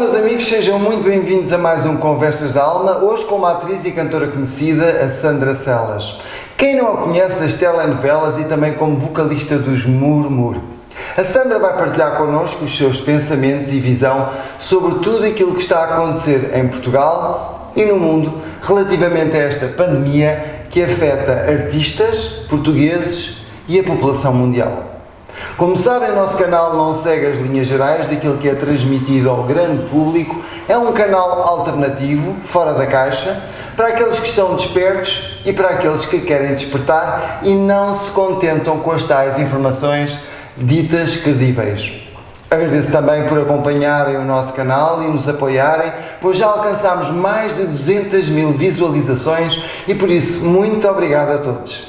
meus amigos, sejam muito bem-vindos a mais um Conversas da Alma, hoje com uma atriz e cantora conhecida, a Sandra Celas. Quem não a conhece das telenovelas e também como vocalista dos Murmur. A Sandra vai partilhar connosco os seus pensamentos e visão sobre tudo aquilo que está a acontecer em Portugal e no mundo relativamente a esta pandemia que afeta artistas, portugueses e a população mundial. Como sabem, o nosso canal não segue as linhas gerais daquilo que é transmitido ao grande público. É um canal alternativo, fora da caixa, para aqueles que estão despertos e para aqueles que querem despertar e não se contentam com as tais informações ditas credíveis. Agradeço também por acompanharem o nosso canal e nos apoiarem, pois já alcançámos mais de 200 mil visualizações e por isso muito obrigado a todos.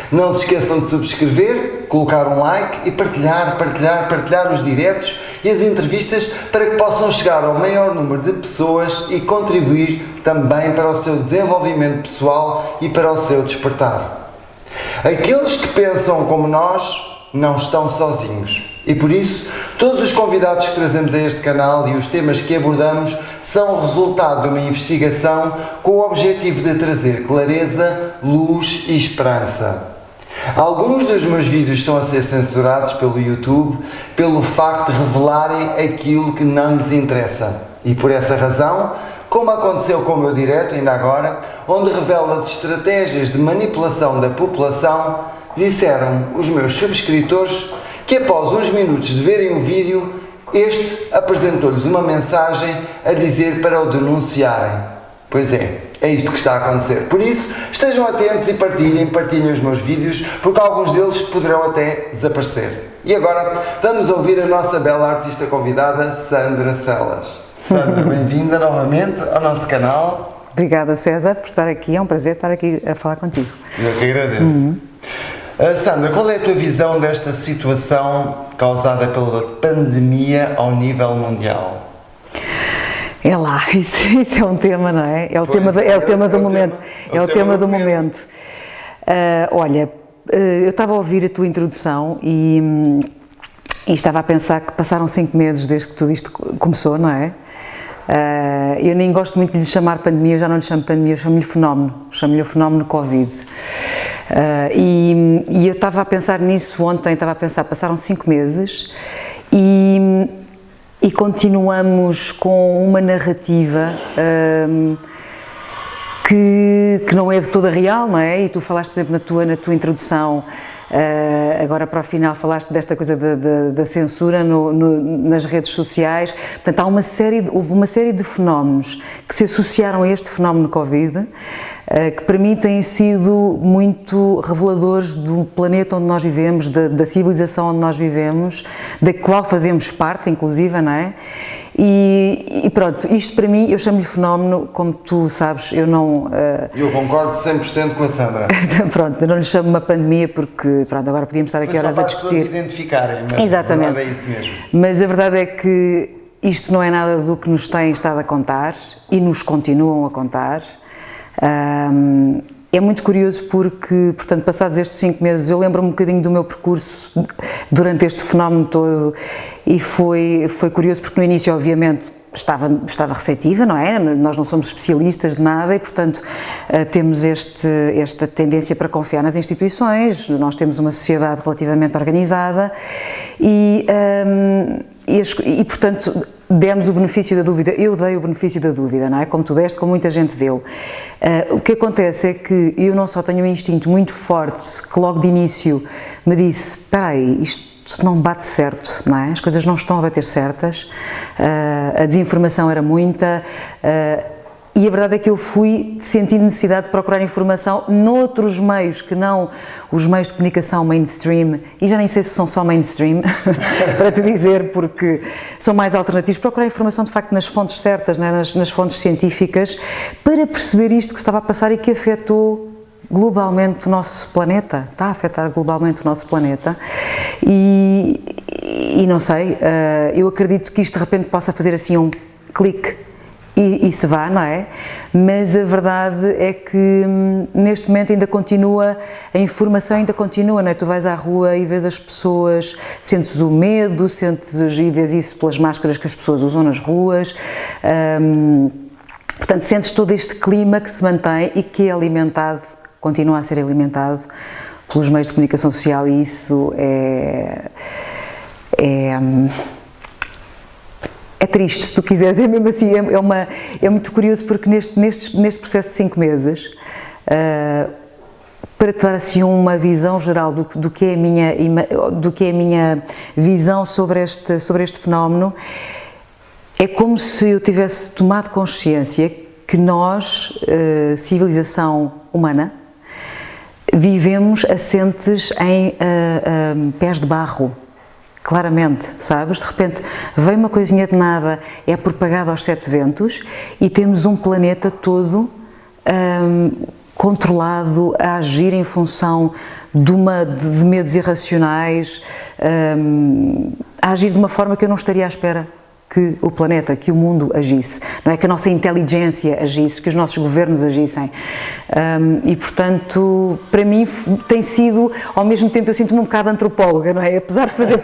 Não se esqueçam de subscrever, colocar um like e partilhar os diretos e as entrevistas para que possam chegar ao maior número de pessoas e contribuir também para o seu desenvolvimento pessoal e para o seu despertar. Aqueles que pensam como nós não estão sozinhos e por isso todos os convidados que trazemos a este canal e os temas que abordamos são resultado de uma investigação com o objetivo de trazer clareza, luz e esperança. Alguns dos meus vídeos estão a ser censurados pelo YouTube pelo facto de revelarem aquilo que não lhes interessa. E por essa razão, como aconteceu com o meu direto ainda agora, onde revelo as estratégias de manipulação da população, disseram os meus subscritores que após uns minutos de verem o vídeo, este apresentou-lhes uma mensagem a dizer para o denunciarem. Pois é isto que está a acontecer. Por isso, estejam atentos e partilhem os meus vídeos, porque alguns deles poderão até desaparecer. E agora, vamos ouvir a nossa bela artista convidada, Sandra Celas. Sandra, bem-vinda novamente ao nosso canal. Obrigada, César, por estar aqui. É um prazer estar aqui a falar contigo. Eu que agradeço. Sandra, qual é a tua visão desta situação causada pela pandemia ao nível mundial? É lá, isso é um tema, não é? É o tema do momento. É o tema do momento. Olha, eu estava a ouvir a tua introdução e estava a pensar que passaram 5 meses desde que tudo isto começou, não é? Eu nem gosto muito de lhe chamar pandemia, eu já não lhe chamo pandemia, eu chamo-lhe fenómeno. Chamo-lhe o fenómeno Covid. E eu estava a pensar nisso ontem, passaram 5 meses e continuamos com uma narrativa que não é de toda real, não é? E tu falaste, por exemplo, na tua introdução, agora para o final falaste desta coisa da censura nas redes sociais. Portanto, houve uma série de fenómenos que se associaram a este fenómeno Covid, que para mim têm sido muito reveladores do planeta onde nós vivemos, da civilização onde nós vivemos, da qual fazemos parte, inclusive, não é? E pronto, isto para mim, eu chamo-lhe fenómeno, como tu sabes, eu não... Eu concordo 100% com a Sandra. Pronto, eu não lhe chamo uma pandemia porque, pronto, agora podíamos estar aqui horas a discutir. As pessoas identificarem, mas exatamente. A verdade é isso mesmo. Mas a verdade é que isto não é nada do que nos têm estado a contar e nos continuam a contar. É muito curioso porque, portanto, passados estes 5 meses, eu lembro-me um bocadinho do meu percurso durante este fenómeno todo e foi curioso porque no início, obviamente, estava receptiva, não é? Nós não somos especialistas de nada e, portanto, temos esta tendência para confiar nas instituições, nós temos uma sociedade relativamente organizada e portanto, demos o benefício da dúvida, eu dei o benefício da dúvida, não é? Como tu deste, como muita gente deu. O que acontece é que eu não só tenho um instinto muito forte que logo de início me disse, espera aí, isto não bate certo, não é? As coisas não estão a bater certas, a desinformação era muita, e a verdade é que eu fui sentindo necessidade de procurar informação noutros meios que não os meios de comunicação mainstream, e já nem sei se são só mainstream, para te dizer, porque são mais alternativos, procurar informação de facto nas fontes certas, né? nas fontes científicas, para perceber isto que se estava a passar e que afetou globalmente o nosso planeta, está a afetar globalmente o nosso planeta e não sei, eu acredito que isto de repente possa fazer assim um clique e se vá, não é? Mas a verdade é que neste momento ainda continua, a informação ainda continua, não é? Tu vais à rua e vês as pessoas, sentes o medo, e vês isso pelas máscaras que as pessoas usam nas ruas, portanto sentes todo este clima que se mantém e que é alimentado, continua a ser alimentado pelos meios de comunicação social, e isso é triste, se tu quiseres, é mesmo assim, é muito curioso, porque neste processo de 5 meses, para te dar assim uma visão geral do que é a minha visão sobre este fenómeno, é como se eu tivesse tomado consciência que nós, civilização humana, vivemos assentes em pés de barro. Claramente, sabes? De repente vem uma coisinha de nada, é propagada aos 7 ventos e temos um planeta todo controlado a agir em função de medos irracionais, a agir de uma forma que eu não estaria à espera que o planeta, que o mundo agisse, não é? Que a nossa inteligência agisse, que os nossos governos agissem. E, portanto, para mim tem sido, ao mesmo tempo eu sinto-me um bocado antropóloga, não é? Apesar de fazer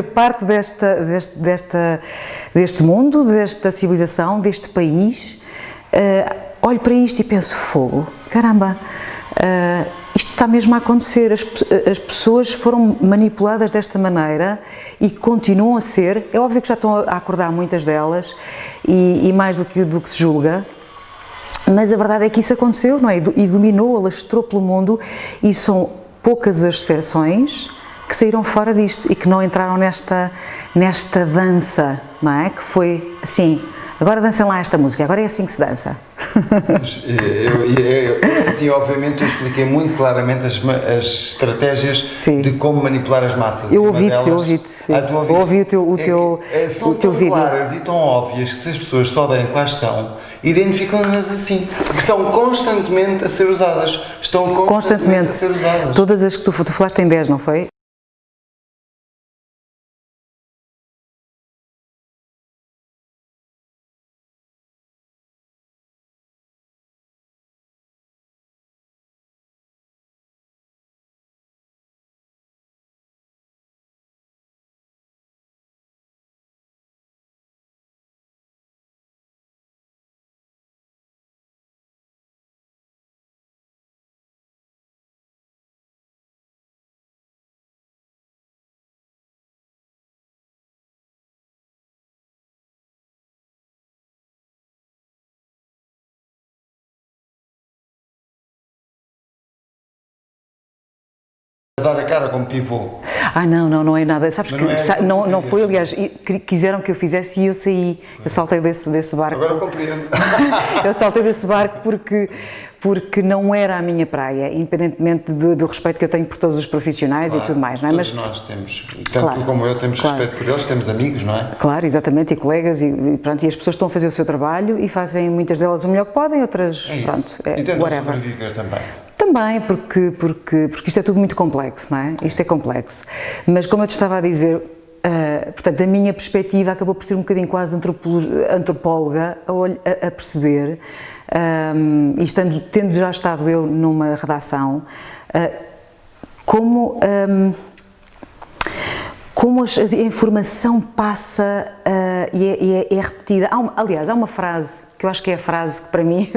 parte deste mundo, desta civilização, deste país, olho para isto e penso, fogo, caramba, isto está mesmo a acontecer, as pessoas foram manipuladas desta maneira e continuam a ser, é óbvio que já estão a acordar muitas delas e mais do que se julga, mas a verdade é que isso aconteceu, não é? E dominou, alastrou pelo mundo, e são poucas as exceções que saíram fora disto e que não entraram nesta dança, não é? Que foi assim, agora dancem lá esta música, agora é assim que se dança. Assim, obviamente eu expliquei muito claramente as estratégias de como manipular as massas. Eu ouvi-te. Eu ouvi o teu vídeo. São tão claras e tão óbvias que, se as pessoas souberem quais são, identificam-nas assim, porque são constantemente a ser usadas. Estão constantemente a ser usadas. Todas as que tu falaste em 10, não foi? A dar a cara como pivô. Não é nada. Sabes que não foi, aliás, quiseram que eu fizesse e eu saí. Eu saltei desse barco. Agora compreendo. Eu saltei desse barco porque não era a minha praia, independentemente do respeito que eu tenho por todos os profissionais, claro, e tudo mais, não é? Mas nós temos, tanto claro, tu como eu, temos respeito por eles, temos amigos, não é? Claro, exatamente, e colegas, e as pessoas estão a fazer o seu trabalho e fazem, muitas delas, o melhor que podem, outras, e tentam sobreviver também. Também, porque isto é tudo muito complexo, não é? Isto é complexo. Mas, como eu te estava a dizer, portanto, a minha perspectiva acabou por ser um bocadinho quase antropóloga a perceber, e tendo já estado eu numa redação, como a informação passa e é repetida. Aliás, há uma frase que eu acho que é a frase que para mim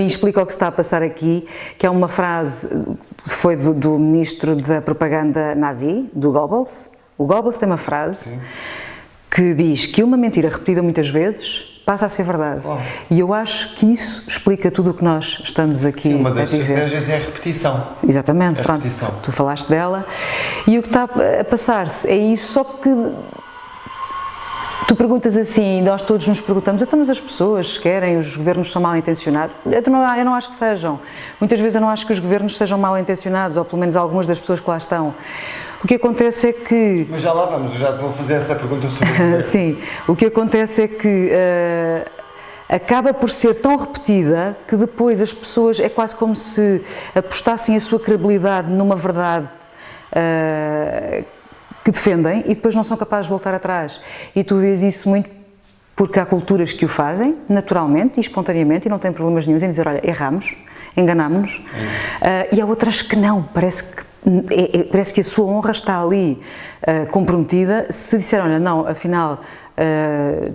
explica o que se está a passar aqui, que é uma frase que foi do ministro da propaganda nazi, do Goebbels. O Goebbels tem uma frase que diz que uma mentira repetida muitas vezes passa a ser verdade. Oh. E eu acho que isso explica tudo o que nós estamos aqui a viver. Uma das estratégias é a repetição. Exatamente, a pronto, repetição. Tu falaste dela. E o que está a passar-se é isso, só que tu perguntas assim, nós todos nos perguntamos, então mas as pessoas querem, os governos são mal intencionados? Eu não acho que sejam. Muitas vezes eu não acho que os governos sejam mal intencionados, ou pelo menos algumas das pessoas que lá estão. O que acontece é que... Mas já lá vamos, eu já te vou fazer essa pergunta sobre Sim, o que acontece é que acaba por ser tão repetida que depois as pessoas, é quase como se apostassem a sua credibilidade numa verdade que defendem e depois não são capazes de voltar atrás. E tu vês isso muito porque há culturas que o fazem naturalmente e espontaneamente e não têm problemas nenhum em dizer, olha, erramos, enganámos-nos, e há outras que não, parece que a sua honra está ali comprometida se disser, olha, não, afinal,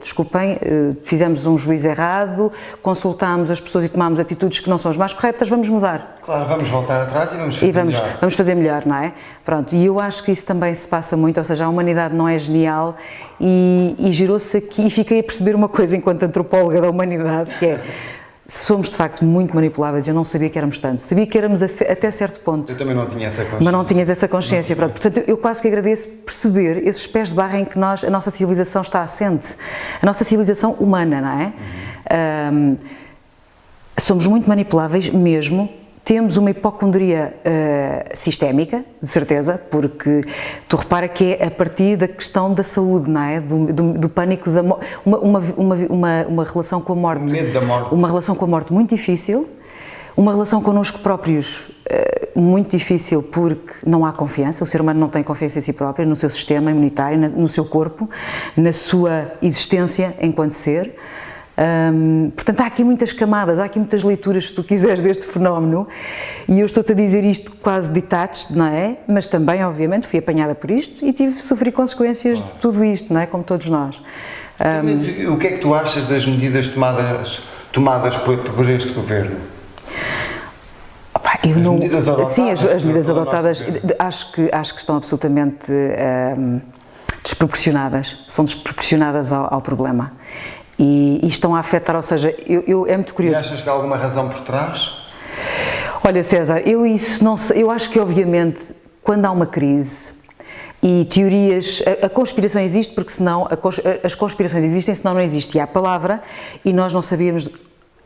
desculpem, fizemos um juízo errado, consultámos as pessoas e tomámos atitudes que não são as mais corretas, vamos mudar. Claro, vamos voltar atrás e vamos fazer melhor. Vamos fazer melhor, não é? Pronto, e eu acho que isso também se passa muito, ou seja, a humanidade não é genial e girou-se aqui, e fiquei a perceber uma coisa enquanto antropóloga da humanidade, que é, somos de facto muito manipuláveis, eu não sabia que éramos tanto, sabia que éramos até certo ponto. Eu também não tinha essa consciência. Mas não tinhas essa consciência, pronto. Portanto eu quase que agradeço perceber esses pés de barra em que a nossa civilização está assente, a nossa civilização humana, não é? Somos muito manipuláveis mesmo, temos uma hipocondria sistémica, de certeza, porque tu repara que é a partir da questão da saúde, não é? Do pânico, uma relação com a morte. O medo da morte. Uma relação com a morte muito difícil, uma relação connosco próprios muito difícil porque não há confiança, o ser humano não tem confiança em si próprio, no seu sistema imunitário, no seu corpo, na sua existência enquanto ser. Portanto, há aqui muitas camadas, há aqui muitas leituras, se tu quiseres, deste fenómeno, e eu estou-te a dizer isto quase detached, não é? Mas também, obviamente, fui apanhada por isto e sofri consequências de tudo isto, não é? Como todos nós. O que é que tu achas das medidas tomadas por este governo? As medidas adotadas? Sim, as medidas adotadas acho que estão absolutamente desproporcionadas, são desproporcionadas ao problema. E estão a afetar, ou seja, é muito curioso. E achas que há alguma razão por trás? Olha, César, eu acho que obviamente quando há uma crise e teorias, a conspiração existe porque senão, as conspirações existem senão não existia a palavra e nós não sabíamos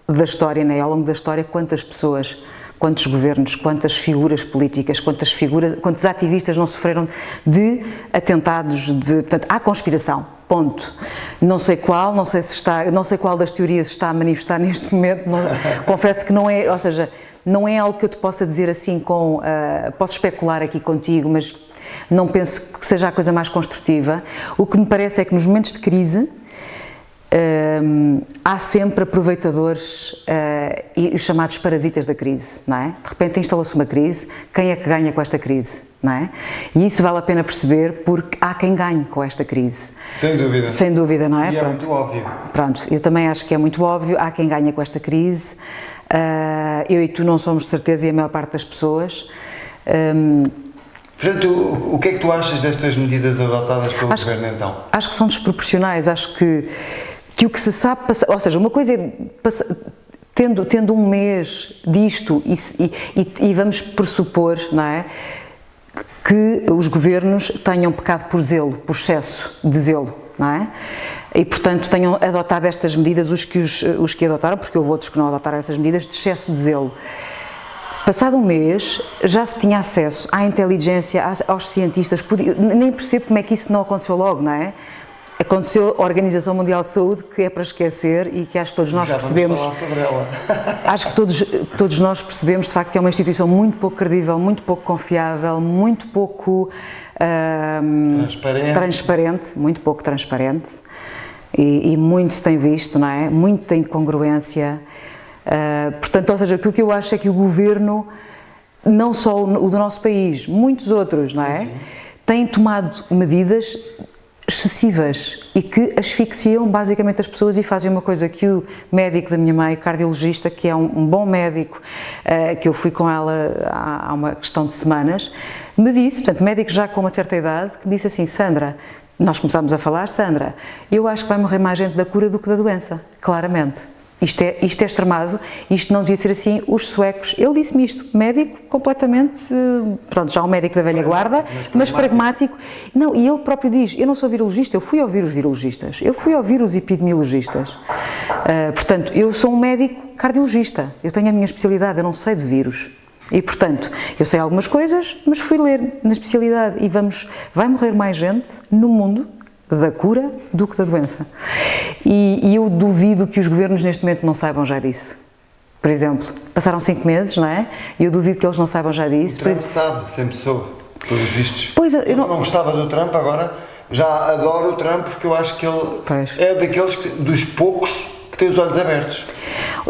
da história, né? Ao longo da história, quantas pessoas, quantos governos, quantas figuras políticas, quantos ativistas não sofreram de atentados, portanto, há conspiração, ponto. Não sei qual das teorias está a manifestar neste momento, confesso que não é, ou seja, não é algo que eu te possa dizer assim posso especular aqui contigo, mas não penso que seja a coisa mais construtiva. O que me parece é que nos momentos de crise, há sempre aproveitadores e os chamados parasitas da crise, não é? De repente instalou-se uma crise, quem é que ganha com esta crise, não é? E isso vale a pena perceber porque há quem ganhe com esta crise. Sem dúvida. Sem dúvida, não é? E é muito óbvio. Pronto, eu também acho que é muito óbvio, há quem ganha com esta crise, eu e tu não somos de certeza e a maior parte das pessoas. Portanto, o que é que tu achas destas medidas adotadas pelo governo então? Acho que são desproporcionais, acho que o que se sabe, ou seja, uma coisa é, tendo um mês disto e vamos pressupor, não é, que os governos tenham pecado por zelo, por excesso de zelo, não é? E, portanto, tenham adotado estas medidas, os que adotaram, porque houve outros que não adotaram essas medidas, de excesso de zelo. Passado um mês, já se tinha acesso à inteligência, aos cientistas, nem percebo como é que isso não aconteceu logo, não é? Aconteceu a Organização Mundial de Saúde, que é para esquecer e que acho que todos nós percebemos. Já vamos falar sobre ela. Acho que todos nós percebemos, de facto, que é uma instituição muito pouco credível, muito pouco confiável, muito pouco transparente, muito pouco transparente e muito se tem visto, não é? Muita incongruência. Portanto, ou seja, o que eu acho é que o governo, não só o do nosso país, muitos outros, não é? Sim. Têm tomado medidas excessivas e que asfixiam basicamente as pessoas e fazem uma coisa que o médico da minha mãe, cardiologista, que é um bom médico, que eu fui com ela há uma questão de semanas, me disse, portanto, médico já com uma certa idade, que me disse assim, Sandra, nós começámos a falar, Sandra, eu acho que vai morrer mais gente da cura do que da doença, claramente. Isto é extremado, isto não devia ser assim, os suecos, ele disse-me isto, médico completamente, pronto, já um médico da velha guarda, mas pragmático, não, e ele próprio diz, eu não sou virologista, eu fui ouvir os virologistas, eu fui ouvir os epidemiologistas, portanto, eu sou um médico cardiologista, eu tenho a minha especialidade, eu não sei de vírus, e portanto, eu sei algumas coisas, mas fui ler na especialidade e vai morrer mais gente no mundo da cura do que da doença. E eu duvido que os governos neste momento não saibam já disso. Por exemplo, passaram 5 meses, não é? E eu duvido que eles não saibam já disso. O Trump sabe, sempre soube, pelos vistos. Pois, eu não gostava do Trump, agora Já adoro o Trump porque eu acho que ele Pois. é daqueles, dos poucos que têm os olhos abertos.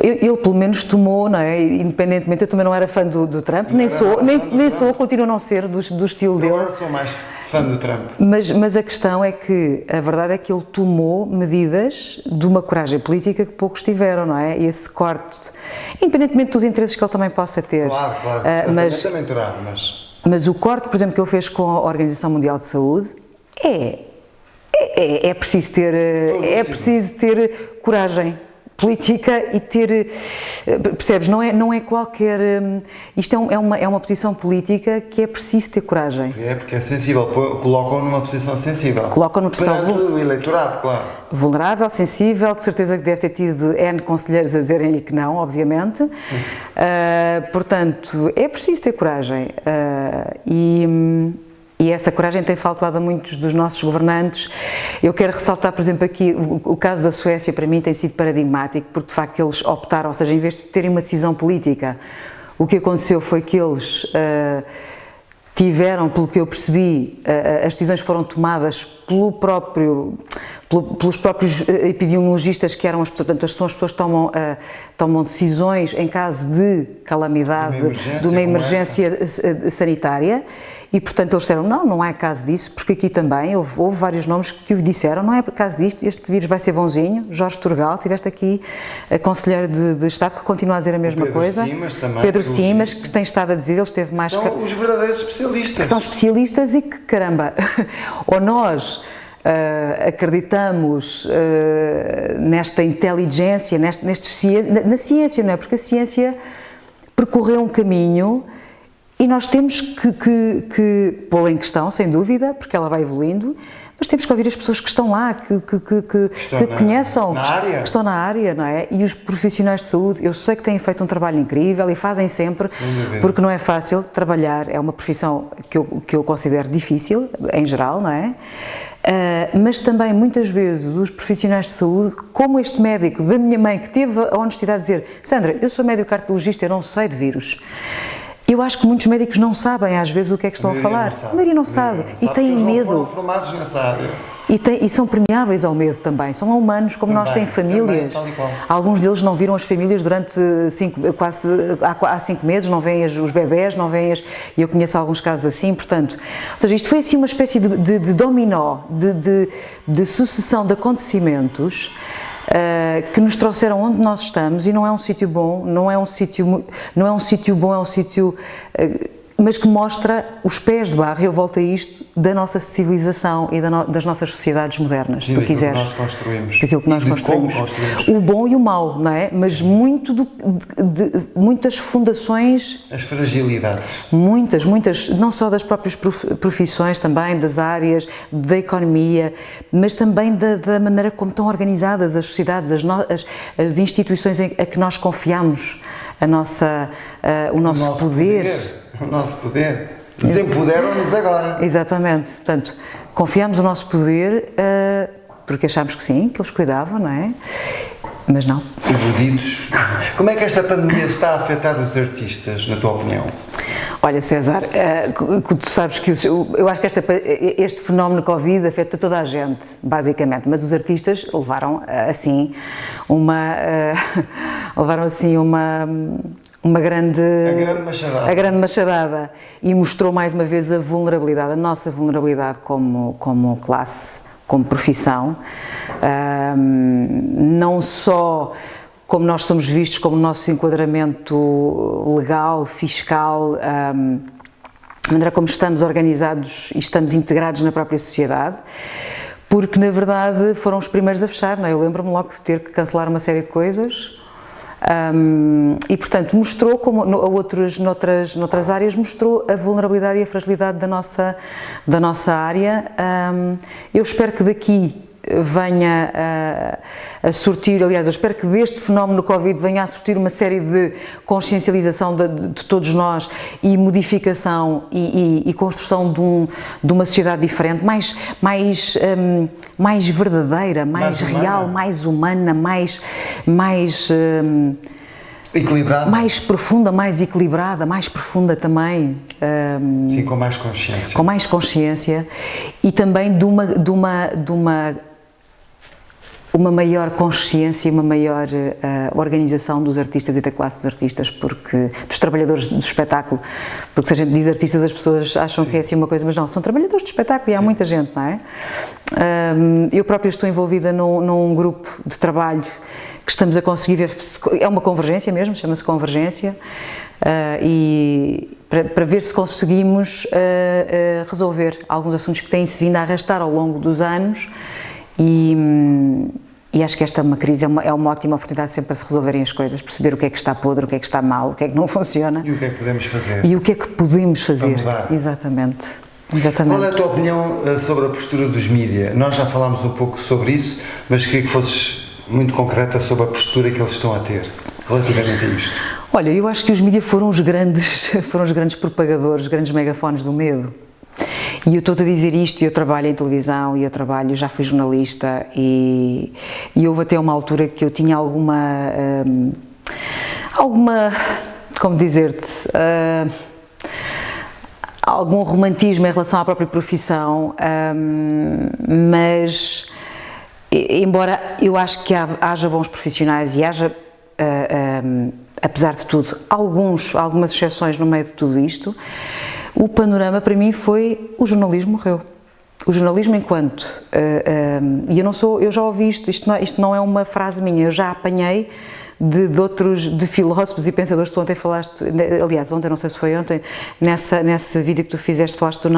Ele pelo menos tomou, não é? Independentemente, eu também não era fã do Trump, nem sou, continuo a não ser do estilo Eu dele. agora sou mais fã do Trump. Mas a questão é que a verdade é que ele tomou medidas de uma coragem política que poucos tiveram, não é? Esse corte, independentemente dos interesses que ele também possa ter. Claro, mas, também terá, mas o corte, por exemplo, que ele fez com a Organização Mundial de Saúde é preciso ter coragem política e ter, percebes, não é qualquer, isto é uma posição política que é preciso ter coragem. É porque é sensível, colocam-o numa posição sensível. Colocam-no numa posição perante o eleitorado, claro. Vulnerável, sensível, de certeza que deve ter tido N conselheiros a dizerem-lhe que não, obviamente. Portanto, é preciso ter coragem. E essa coragem tem faltado a muitos dos nossos governantes. Eu quero ressaltar, por exemplo, aqui o caso da Suécia, para mim tem sido paradigmático, porque de facto eles optaram, ou seja, em vez de terem uma decisão política, o que aconteceu foi que eles tiveram, pelo que eu percebi, as decisões foram tomadas pelos próprios epidemiologistas, que eram portanto, são as pessoas que tomam decisões em caso de calamidade, de uma emergência sanitária. E, portanto, eles disseram, não é caso disso, porque aqui também houve vários nomes que o disseram, não é por causa disto, este vírus vai ser bonzinho. Jorge Turgal, tiveste aqui a conselheiro de Estado que continua a dizer a mesma coisa. Pedro Simas, que tem estado a dizer, ele esteve mais... São os verdadeiros especialistas. Que são especialistas e que, caramba, ou nós... acreditamos nesta inteligência, na ciência, não é? Porque a ciência percorreu um caminho e nós temos que pô-la em questão, sem dúvida, porque ela vai evoluindo, mas temos que ouvir as pessoas que estão lá, que conheçam, que estão na área, não é? E os profissionais de saúde, eu sei que têm feito um trabalho incrível e fazem sempre, porque não é fácil trabalhar, é uma profissão que eu considero difícil, em geral, não é? Mas também muitas vezes os profissionais de saúde, como este médico da minha mãe que teve a honestidade de dizer: Sandra, eu sou médico cardiologista, eu não sei de vírus. Eu acho que muitos médicos não sabem às vezes o que é que estão a falar. A maioria não sabe e têm medo. Foram formados nessa área. E são permeáveis ao medo também, são humanos como nós, têm famílias. Também, tal e qual. Alguns deles não viram as famílias durante há 5 meses, não veem os bebés, não veem e eu conheço alguns casos assim, portanto, ou seja, isto foi assim uma espécie de dominó, de sucessão de acontecimentos que nos trouxeram onde nós estamos, e não é um sítio bom, não é um sítio bom, é um sítio mas que mostra os pés de barro, eu volto a isto, da nossa civilização e das nossas sociedades modernas, se tu quiseres. Daquilo que nós construímos. O bom e o mau, não é? Mas muitas fundações... As fragilidades. Muitas, não só das próprias profissões também, das áreas, da economia, mas também da maneira como estão organizadas as sociedades, as instituições a que nós confiamos o nosso poder. O nosso poder. Desempoderam-nos agora. Exatamente. Portanto, confiamos o nosso poder porque achámos que sim, que eles cuidavam, não é? Mas não. Iludidos. Como é que esta pandemia está a afetar os artistas, na tua opinião? Olha, César, tu sabes que eu acho que este fenómeno Covid afeta toda a gente, basicamente, mas os artistas levaram assim uma grande machadada e mostrou mais uma vez a nossa vulnerabilidade como classe, como profissão, não só como nós somos vistos, como o nosso enquadramento legal, fiscal, a maneira como estamos organizados e estamos integrados na própria sociedade, porque na verdade foram os primeiros a fechar, não é? Eu lembro-me logo de ter que cancelar uma série de coisas. E portanto mostrou, como noutras áreas, mostrou a vulnerabilidade e a fragilidade da nossa área. Eu espero que daqui venha a surtir, aliás, eu espero que deste fenómeno Covid venha a surtir uma série de consciencialização de todos nós e modificação e construção de uma sociedade diferente, mais verdadeira, mais real, mais humana, mais Equilibrada? Mais profunda, mais equilibrada, mais profunda também. Sim, com mais consciência. Com mais consciência e também de uma maior consciência e uma maior organização dos artistas e da classe dos artistas, dos trabalhadores do espetáculo, porque se a gente diz artistas as pessoas acham que é assim uma coisa, mas não, são trabalhadores do espetáculo e há muita gente, não é? Eu própria estou envolvida num grupo de trabalho que estamos a conseguir ver, é uma convergência mesmo, chama-se Convergência, e para ver se conseguimos resolver alguns assuntos que têm-se vindo a arrastar ao longo dos anos e acho que esta é uma crise, é uma ótima oportunidade sempre para se resolverem as coisas, perceber o que é que está podre, o que é que está mal, o que é que não funciona. E o que é que podemos fazer. E o que é que podemos fazer. Para mudar. Exatamente. Qual é a tua opinião sobre a postura dos mídia? Nós já falámos um pouco sobre isso, mas queria que fosses muito concreta sobre a postura que eles estão a ter relativamente a isto. Olha, eu acho que os mídias foram os grandes propagadores, os grandes megafones do medo. E eu estou-te a dizer isto, eu trabalho em televisão e eu já fui jornalista e houve até uma altura que eu tinha alguma, como dizer-te, algum romantismo em relação à própria profissão, mas embora eu acho que haja bons profissionais e haja, apesar de tudo, algumas exceções no meio de tudo isto, o panorama para mim foi o jornalismo morreu. O jornalismo enquanto, e eu já ouvi isto não é uma frase minha, eu já apanhei de filósofos e pensadores. Tu ontem falaste, aliás, ontem, não sei se foi ontem, nesse vídeo que tu fizeste, falaste do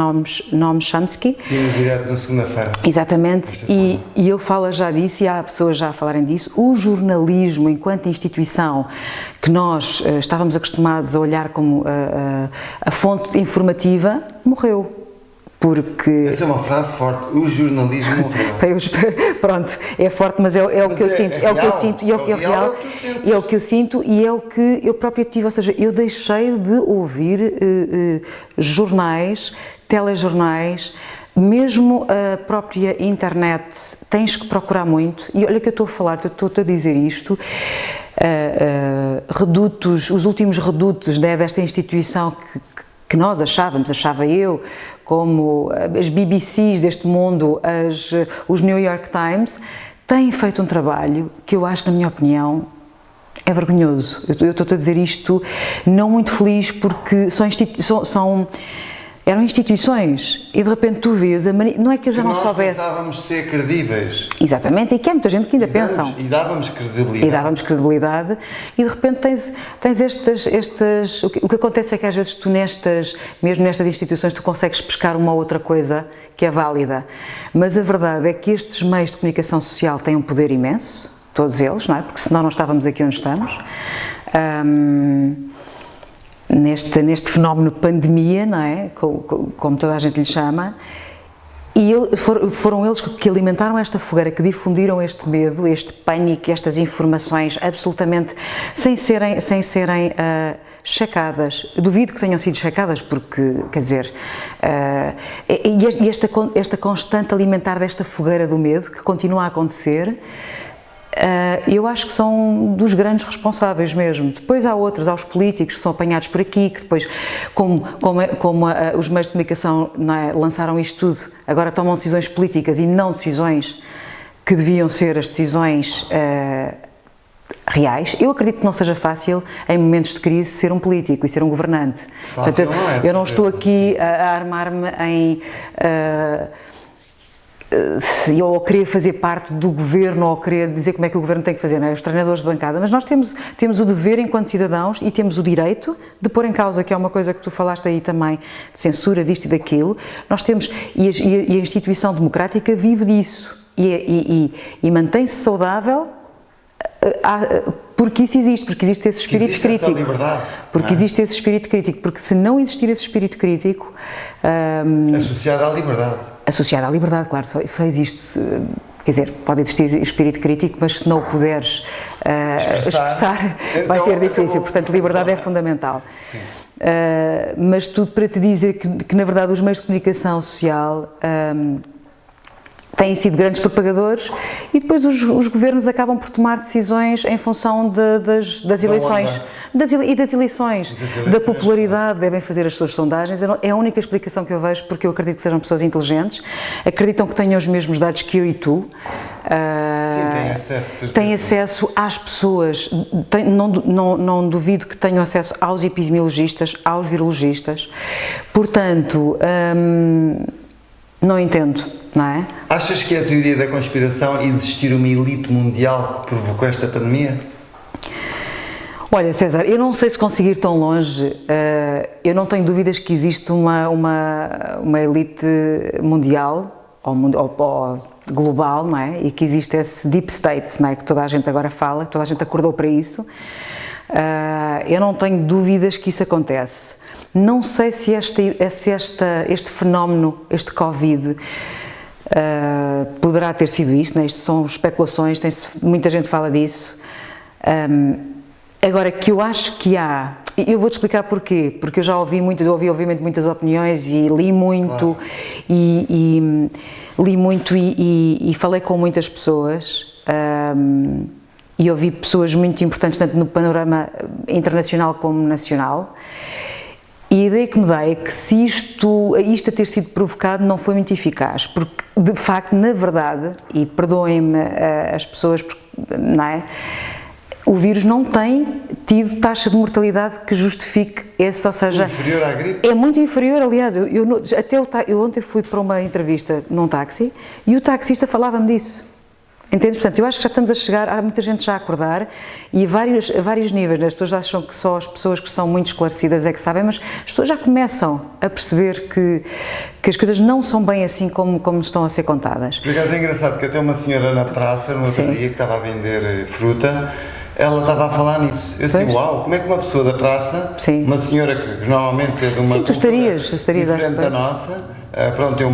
Noam Chomsky. Sim, direto na segunda-feira. Exatamente, e ele fala já disso, e há pessoas já a falarem disso. O jornalismo, enquanto instituição, que nós estávamos acostumados a olhar como a fonte informativa, morreu. Porque... Essa é uma frase forte, o jornalismo morreu. Pronto, é forte, mas é o que eu sinto, é o que eu sinto e é o que é real, é o que eu sinto e é o que eu própria tive, ou seja, eu deixei de ouvir jornais, telejornais, mesmo a própria internet, tens que procurar muito, e olha que eu estou a falar, estou-te a dizer isto, redutos, os últimos redutos, né, desta instituição que nós achava eu, como as BBCs deste mundo, os New York Times, têm feito um trabalho que eu acho, na minha opinião, é vergonhoso. Eu estou-te a dizer isto não muito feliz, porque eram instituições e de repente tu vês, não é que eu já não soubesse. Nós pensávamos ser credíveis. Exatamente, e que há muita gente que ainda pensam. E dávamos credibilidade. E de repente tens estas. O que acontece é que às vezes tu mesmo nestas instituições, tu consegues pescar uma outra coisa que é válida. Mas a verdade é que estes meios de comunicação social têm um poder imenso, todos eles, não é? Porque senão não estávamos aqui onde estamos. Neste fenómeno pandemia, não é? Como toda a gente lhe chama, e foram eles que alimentaram esta fogueira, que difundiram este medo, este pânico, estas informações absolutamente sem serem checadas. Duvido que tenham sido checadas, porque, quer dizer, esta constante alimentar desta fogueira do medo, que continua a acontecer, eu acho que são dos grandes responsáveis mesmo. Depois há outros, há os políticos que são apanhados por aqui, que depois, como os meios de comunicação, não é, lançaram isto tudo, agora tomam decisões políticas e não decisões que deviam ser as decisões reais. Eu acredito que não seja fácil, em momentos de crise, ser um político e ser um governante. Fácil. Portanto, eu não estou aqui a armar-me em... ou querer fazer parte do governo, ou querer dizer como é que o governo tem que fazer, não é? Os treinadores de bancada, mas nós temos o dever enquanto cidadãos e temos o direito de pôr em causa, que é uma coisa que tu falaste aí também, de censura disto e daquilo. Nós temos, e a instituição democrática vive disso e mantém-se saudável porque isso existe, porque existe esse espírito crítico. Porque existe esse espírito crítico, porque se não existir esse espírito crítico... associado à liberdade. Associado à liberdade, claro, só existe, quer dizer, pode existir espírito crítico, mas se não o puderes expressar então, vai ser difícil, portanto liberdade é fundamental. Mas tudo para te dizer que na verdade os meios de comunicação social têm sido grandes propagadores e depois os governos acabam por tomar decisões em função das eleições. Das eleições, da popularidade, devem fazer as suas sondagens. É a única explicação que eu vejo, porque eu acredito que sejam pessoas inteligentes, acreditam que tenham os mesmos dados que eu e tu. Sim, têm acesso às pessoas, não duvido que tenham acesso aos epidemiologistas, aos virologistas. Portanto, não entendo, não é? Achas que é a teoria da conspiração existir uma elite mundial que provocou esta pandemia? Olha, César, eu não sei se conseguir ir tão longe. Eu não tenho dúvidas que existe uma elite mundial ou global, não é? E que existe esse deep state, não é? Que toda a gente agora fala, que toda a gente acordou para isso. Eu não tenho dúvidas que isso acontece. Não sei se este fenómeno, este Covid, poderá ter sido isto, né? Isto são especulações, muita gente fala disso. Agora, que eu acho que há, eu vou-te explicar porquê, porque eu já ouvi obviamente muitas opiniões e li muito, claro. Li muito e falei com muitas pessoas, e ouvi pessoas muito importantes, tanto no panorama internacional como nacional. E a ideia que me dá é que se isto a ter sido provocado não foi muito eficaz, porque de facto, na verdade, e perdoem-me as pessoas, não é? O vírus não tem tido taxa de mortalidade que justifique esse, ou seja... Inferior à gripe? É muito inferior, aliás, eu ontem fui para uma entrevista num táxi e o taxista falava-me disso. Entendes? Portanto, eu acho que já estamos a chegar, há muita gente já a acordar e a vários níveis, né? As pessoas acham que só as pessoas que são muito esclarecidas é que sabem, mas as pessoas já começam a perceber que as coisas não são bem assim como estão a ser contadas. Por acaso é engraçado que até uma senhora na praça, no outro dia, que estava a vender fruta, ela estava a falar nisso. Eu assim, uau, como é que uma pessoa da praça, uma senhora que normalmente é de uma cultura diferente da nossa, pronto, tem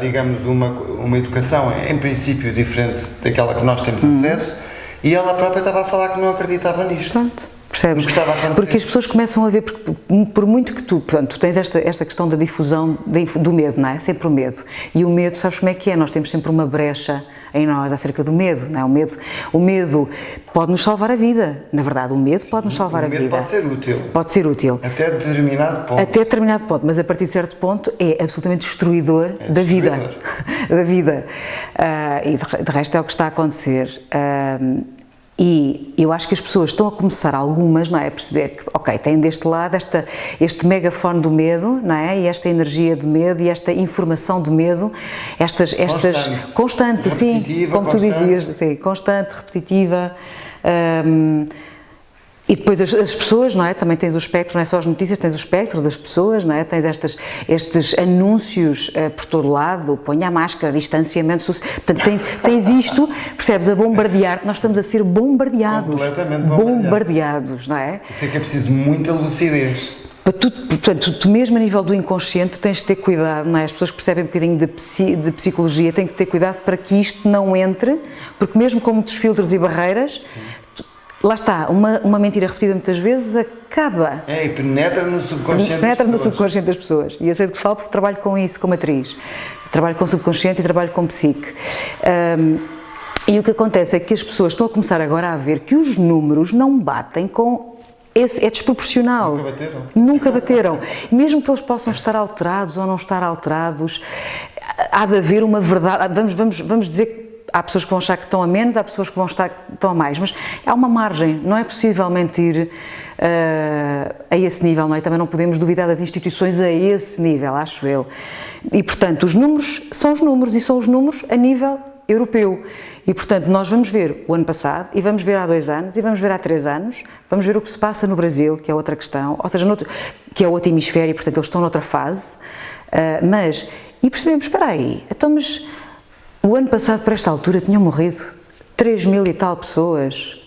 digamos, uma educação, em princípio, diferente daquela que nós temos acesso, e ela própria estava a falar que não acreditava nisto. Pronto. Percebes? Porque as pessoas começam a ver, por muito que tu tens esta questão da difusão do medo, não é? Sempre o medo. E o medo, sabes como é que é? Nós temos sempre uma brecha em nós acerca do medo, não é? O medo pode nos salvar a vida. Na verdade, o medo pode nos salvar a vida. O medo pode ser útil. Pode ser útil. Até determinado ponto. Até determinado ponto, mas a partir de certo ponto é absolutamente destruidor da vida. Da vida. E de resto é o que está a acontecer. E eu acho que as pessoas estão a começar, algumas, não é, a perceber que, ok, têm deste lado este megafone do medo, não é, e esta energia de medo e esta informação de medo, constante, sim, como tu dizias, sim, constante, repetitiva. E depois as pessoas, não é? Também tens o espectro, não é só as notícias, tens o espectro das pessoas, não é? Tens estes anúncios por todo lado, ponha a máscara, distanciamento social, portanto tens isto, percebes, a bombardear, nós estamos a ser bombardeados. Completamente bombardeados, não é? Isso é que é preciso muita lucidez. Portanto, tu mesmo a nível do inconsciente tens de ter cuidado, não é? As pessoas que percebem um bocadinho de psicologia têm que ter cuidado para que isto não entre, porque mesmo com muitos filtros e barreiras, lá está, uma mentira repetida muitas vezes acaba. E penetra no subconsciente das pessoas. E eu sei do que falo porque trabalho com isso, como atriz. Trabalho com subconsciente e trabalho com psique. E o que acontece é que as pessoas estão a começar agora a ver que os números não batem com... É desproporcional. Nunca bateram. Mesmo que eles possam estar alterados ou não estar alterados, há de haver uma verdade. Vamos dizer que há pessoas que vão achar que estão a menos, há pessoas que vão achar que estão a mais, mas há uma margem, não é possível mentir a esse nível, não é? Também não podemos duvidar das instituições a esse nível, acho eu. E, portanto, os números são os números e são os números a nível europeu. E, portanto, nós vamos ver o ano passado e vamos ver há 2 anos e vamos ver há 3 anos, vamos ver o que se passa no Brasil, que é outra questão, ou seja, que é outro hemisfério, portanto, eles estão noutra fase, e percebemos, espera aí, então, mas o ano passado, para esta altura, tinham morrido 3.000 e tal pessoas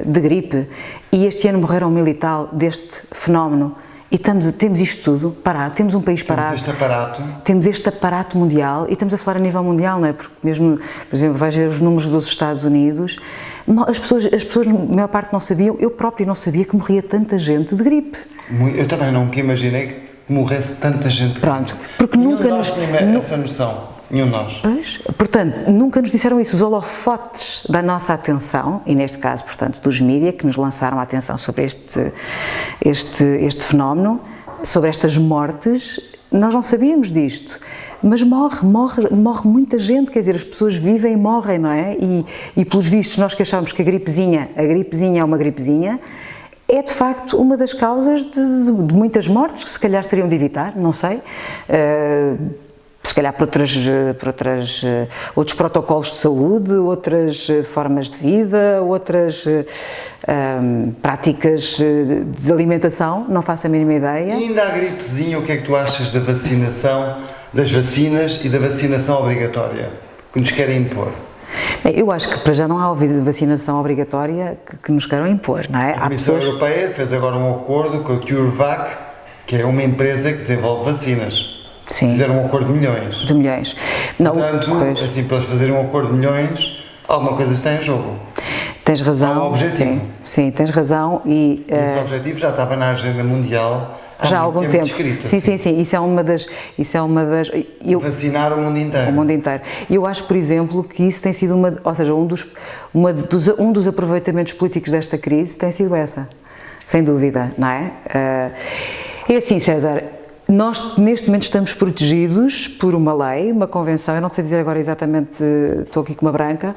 de gripe e este ano morreram 1.000 e tal deste fenómeno. E temos isto tudo parado, temos um país parado. Temos este aparato mundial e estamos a falar a nível mundial, não é? Porque mesmo, por exemplo, vais ver os números dos Estados Unidos, as pessoas, a maior parte não sabiam, eu próprio não sabia que morria tanta gente de gripe. Eu também nunca imaginei que morresse tanta gente de gripe. Pronto, porque nunca nós tínhamos essa noção. nenhum de nós. Pois, portanto, nunca nos disseram isso. Os holofotes da nossa atenção, e neste caso, portanto, dos mídias, que nos lançaram a atenção sobre este fenómeno, sobre estas mortes, nós não sabíamos disto. Mas morre muita gente, quer dizer, as pessoas vivem e morrem, não é? E pelos vistos, nós que achamos que a gripezinha é uma gripezinha, é de facto uma das causas de muitas mortes que se calhar seriam de evitar, não sei. Se calhar por outros protocolos de saúde, outras formas de vida, outras práticas de alimentação, não faço a mínima ideia. E ainda a gripezinha, o que é que tu achas da vacinação, das vacinas e da vacinação obrigatória que nos querem impor? Eu acho que para já não há vacinação obrigatória que nos queiram impor, não é? A Comissão Europeia fez agora um acordo com a CureVac, que é uma empresa que desenvolve vacinas. Sim. Fizeram um acordo de milhões. De milhões. Não, portanto, pois, assim, para eles fazerem um acordo de milhões, alguma coisa está em jogo. Tens razão. Há um objetivo. Sim, tens razão. E esse objetivo já estava na agenda mundial já há algum tempo. Escrito, sim, assim. sim, isso é uma das vacinar o mundo inteiro. O mundo inteiro. E eu acho, por exemplo, que isso tem sido um dos aproveitamentos políticos desta crise tem sido essa, sem dúvida, não é? É assim, César, nós neste momento estamos protegidos por uma lei, uma convenção, eu não sei dizer agora exatamente, estou aqui com uma branca,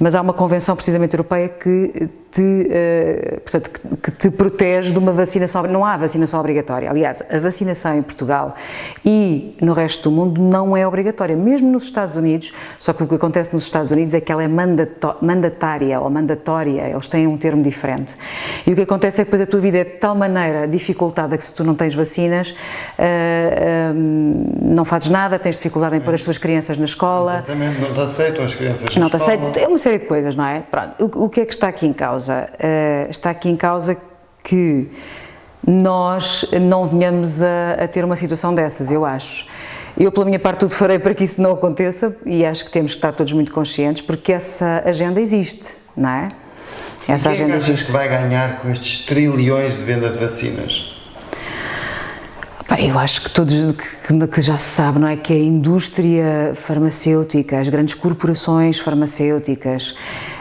mas há uma convenção precisamente europeia que te protege de uma vacinação. Não há vacinação obrigatória. Aliás, a vacinação em Portugal e no resto do mundo não é obrigatória, mesmo nos Estados Unidos, só que o que acontece nos Estados Unidos é que ela é mandatária ou mandatória, eles têm um termo diferente. E o que acontece é que depois a tua vida é de tal maneira dificultada que se tu não tens vacinas, não fazes nada, tens dificuldade em pôr as tuas crianças na escola. Exatamente, não te aceitam as crianças na escola. Não te aceitam, é uma série de coisas, não é? Pronto, o que é que está aqui em causa? Está aqui em causa que nós não venhamos a ter uma situação dessas, eu acho. Eu, pela minha parte, tudo farei para que isso não aconteça e acho que temos que estar todos muito conscientes porque essa agenda existe, não é? Essa agenda existe. Quem achas que vai ganhar com estes trilhões de vendas de vacinas? Eu acho que todos, que já se sabe, não é? Que a indústria farmacêutica, as grandes corporações farmacêuticas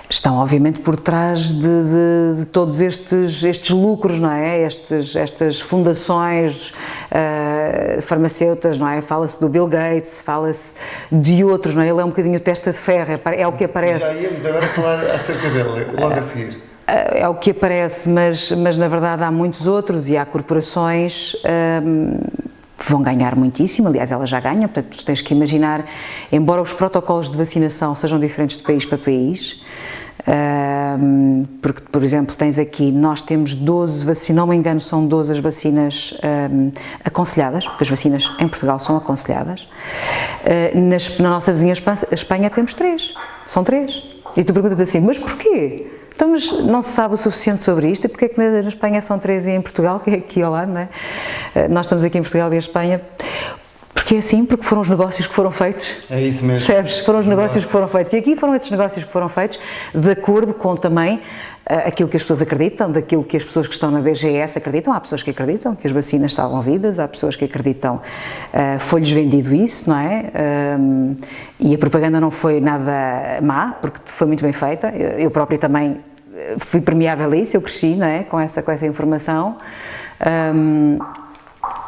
estão obviamente por trás de todos estes lucros, não é? Estas fundações farmacêuticas, não é? Fala-se do Bill Gates, fala-se de outros, não é? Ele é um bocadinho testa de ferro, é o que aparece. Já íamos agora falar acerca dele, logo a seguir. É o que aparece, mas na verdade há muitos outros e há corporações que vão ganhar muitíssimo, aliás elas já ganham, portanto tu tens que imaginar, embora os protocolos de vacinação sejam diferentes de país para país, porque por exemplo tens aqui, nós temos 12, se não me engano são 12 as vacinas aconselhadas, porque as vacinas em Portugal são aconselhadas, na nossa vizinha Espanha temos 3, são 3, e tu perguntas assim, mas porquê? Então, mas não se sabe o suficiente sobre isto, e porque é que na Espanha são 3 e em Portugal, que é aqui ao lado, não é? Nós estamos aqui em Portugal e a Espanha, porque é assim, porque foram os negócios que foram feitos. É isso mesmo. Percebes? Foram os negócios que foram feitos. E aqui foram esses negócios que foram feitos de acordo com também aquilo que as pessoas acreditam, daquilo que as pessoas que estão na DGS acreditam. Há pessoas que acreditam que as vacinas salvam vidas, há pessoas que acreditam, foi-lhes vendido isso, não é? E a propaganda não foi nada má, porque foi muito bem feita. Eu própria também fui permeável a isso, eu cresci, não é? Com essa informação.